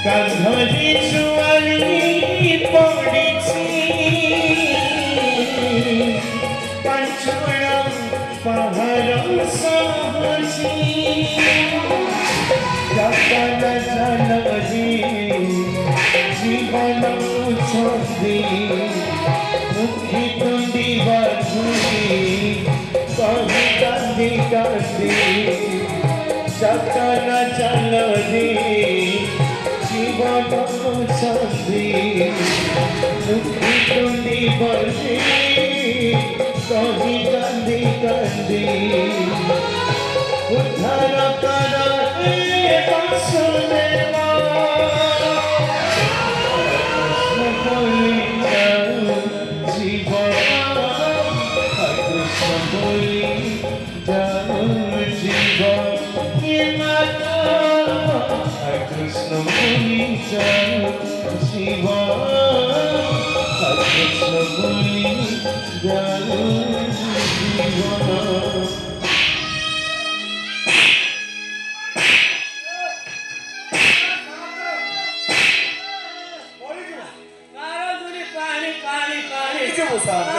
কাঁধে জুয়ালি পড়েছি পাঁচড়া পাহাড় সাহসী জানা জানি জীবন ছন্দি মুখে তুন্দি বাধুরি কহি কান্দি কান্দি জানা জানি জীবন ছন্দি মুখে তুন্দি বাধুরি কহি কান্দি কান্দি উদ্ধার করা বাসুদেবা জীবন কৃষ্ণ বলি জীবন কৃষ্ণ বলি জীবন কৃষ্ণ বলি জীবন Vamos lá.